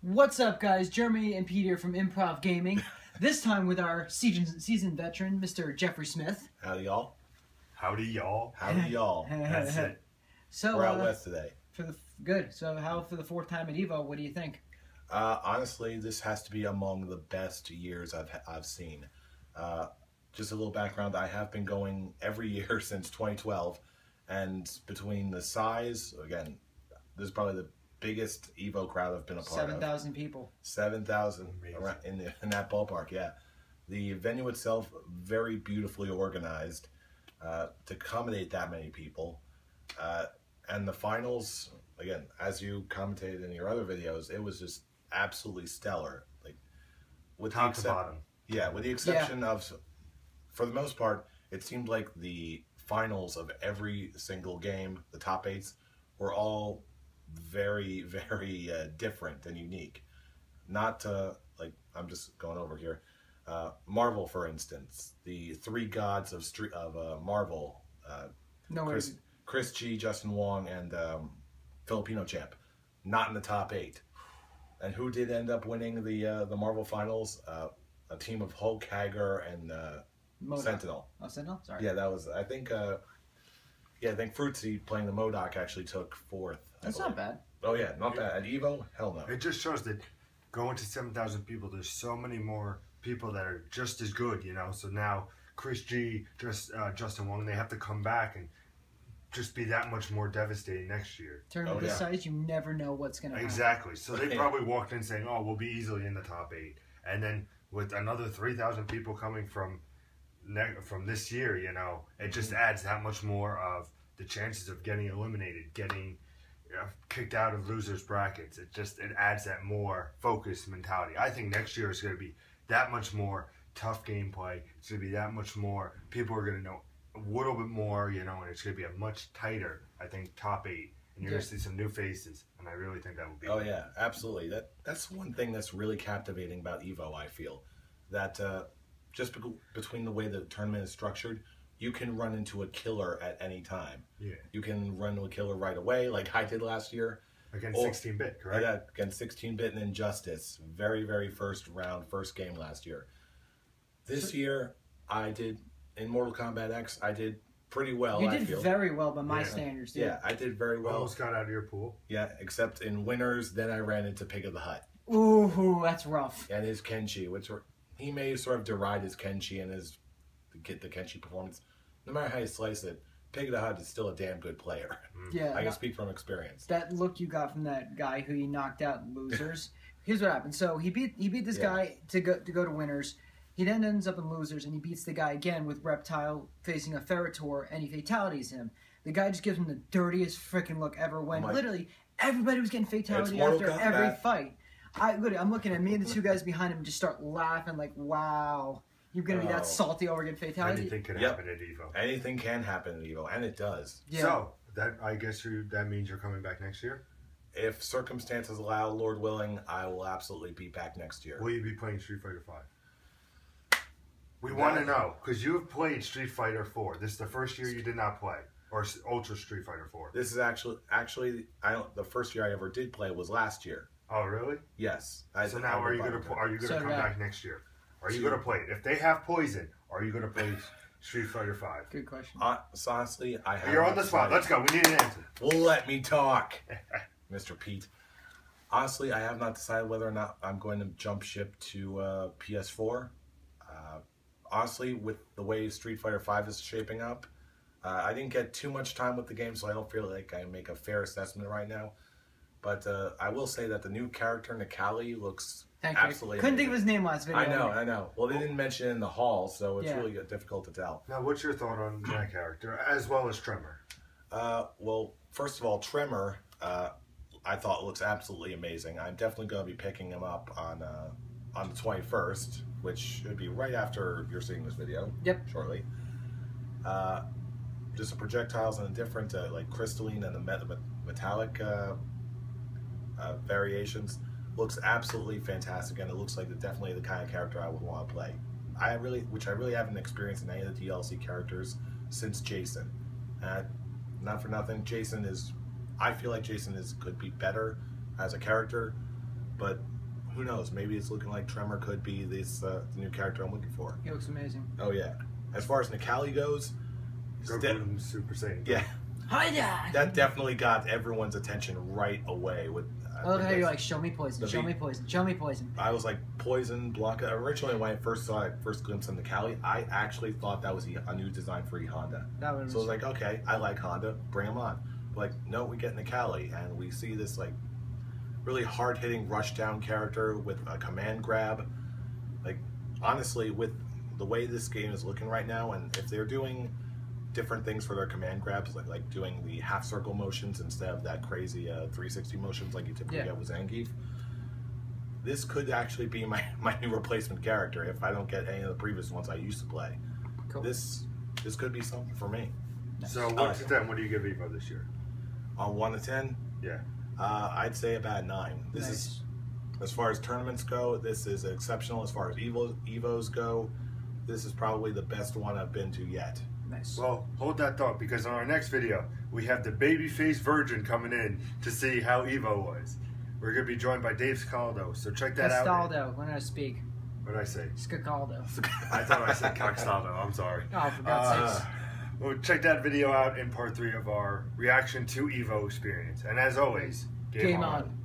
What's up, guys? Jeremy and Pete here from Improv Gaming. This time with our seasoned veteran, Mr. Jeffrey Smith. Howdy, y'all. Howdy, y'all. Howdy, y'all. That's it. So we're out west today. Good. So how for the fourth time at EVO? What do you think? Honestly, this has to be among the best years I've seen. Just a little background: I have been going every year since 2012, and between the size, again, this is probably the biggest EVO crowd I've been a part of. 7,000 people. 7,000 in that ballpark. Yeah, the venue itself very beautifully organized to accommodate that many people, and the finals, again, as you commented in your other videos, it was just absolutely stellar. Like with top to bottom. Yeah, with the exception of, for the most part, it seemed like the finals of every single game, the top eights, were all very, very different and unique. Not like, I'm just going over here. Marvel, for instance, the three gods of Marvel, Chris G, Justin Wong, and Filipino champ, not in the top 8. And who did end up winning the Marvel finals? A team of Hulk, Hager, and Sentinel. Oh, Sentinel? Sorry. Yeah, that was, I think Fruitsy playing the MODOK actually took 4th. That's not bad. Oh yeah, not bad. At EVO, hell no. It just shows that going to 7,000 people, there's so many more people that are just as good, you know. So now Chris G, Justin Wong, they have to come back and just be that much more devastating next year. Tournament this size, you never know what's going to happen. Exactly. So they probably walked in saying, "Oh, we'll be easily in the top 8," and then with another 3,000 people coming from this year, you know, it just adds that much more of the chances of getting eliminated, getting kicked out of losers brackets. It adds that more focused mentality. I think next year is going to be that much more tough gameplay. It's going to be that much more. People are going to know a little bit more, you know, and it's going to be a much tighter, I think, top 8. And you're going to see some new faces, and I really think that will be. Oh yeah, absolutely. That's one thing that's really captivating about EVO. I feel that just between the way the tournament is structured, you can run into a killer at any time. Yeah. You can run into a killer right away, like I did last year. Against 16-bit, correct? Yeah, against 16-bit and Injustice. Very, very first game last year. This year, I did, in Mortal Kombat X, I did pretty well, You did very well by my standards, dude. Yeah, I did very well. Almost got out of your pool. Yeah, except in winners, then I ran into Pig of the Hut. Ooh, that's rough. And his Kenshi, he may sort of deride his Kenshi and the Kenshi performance. No matter how you slice it, Pig of the Hut is still a damn good player. Yeah, I can speak from experience. That look you got from that guy who you knocked out in losers. Here's what happened. So he beat this guy to go to winners. He then ends up in losers, and he beats the guy again with Reptile facing a Ferritor, and he fatalities him. The guy just gives him the dirtiest freaking look ever. When literally everybody was getting fatality after every fight. I'm looking at me and the two guys behind him and just start laughing like, wow. You're going to be that salty over getting fatality? Anything can happen at EVO. Anything can happen at EVO, and it does. Yeah. So, I guess that means you're coming back next year? If circumstances allow, Lord willing, I will absolutely be back next year. Will you be playing Street Fighter 5? We want to know, because you have played Street Fighter 4. This is the first year you did not play, or Ultra Street Fighter 4. This is actually the first year I ever did play was last year. Oh, really? yes. So now are you going to come back next year? Are you going to play it? If they have poison, are you going to play Street Fighter 5? Good question. So honestly, I have. You're on the spot. Let's go. We need an answer. Let me talk, Mr. Pete. Honestly, I have not decided whether or not I'm going to jump ship to PS4. Honestly, with the way Street Fighter 5 is shaping up, I didn't get too much time with the game, so I don't feel like I make a fair assessment right now. But I will say that the new character, Nikali, looks absolutely Couldn't amazing. think of his name last video. I know. Well, they didn't mention it in the hall, so it's really difficult to tell. Now, what's your thought on that character, as well as Tremor? Well, first of all, Tremor, I thought looks absolutely amazing. I'm definitely going to be picking him up on the 21st, which should be right after you're seeing this video. Yep. Shortly. Just the projectiles and the different, like crystalline and the metallic variations looks absolutely fantastic, and it looks like definitely the kind of character I would want to play. Which I really haven't experienced in any of the DLC characters since Jason. Not for nothing, I feel like Jason could be better as a character, but who knows? Maybe it's looking like Tremor could be this the new character I'm looking for. He looks amazing. Oh yeah. As far as Nikali goes, Goku Super Saiyan. yeah, Hi, Dad. that definitely got everyone's attention right away. With I love how you're like, show me poison, show me poison, show me poison. I was like, Poison, Blanca. Originally, when I first saw it, first glimpse of Nikali, I actually thought that was a new design for Honda. So I was like, okay, I like Honda, bring him on. But like, no, we get Nikali, and we see this like really hard-hitting rushdown character with a command grab. Like, honestly, with the way this game is looking right now, and if they're doing different things for their command grabs, like doing the half circle motions instead of that crazy 360 motions like you typically get with Zangief, this could actually be my new replacement character if I don't get any of the previous ones I used to play. Cool. This could be something for me. So 1 to 10, what do you give EVO this year? On 1 to 10, Yeah. I'd say about 9. This is, as far as tournaments go, this is exceptional. As far as EVOs go, this is probably the best one I've been to yet. Nice. Well, hold that thought, because on our next video, we have the babyface virgin coming in to see how EVO was. We're going to be joined by Dave Scaldo, so check that out. Castaldo, when I speak. What did I say? Scaldo. I thought I said Cockstaldo. I'm sorry. Oh, for God's sakes. Well, check that video out in part 3 of our reaction to EVO experience. And as always, game on.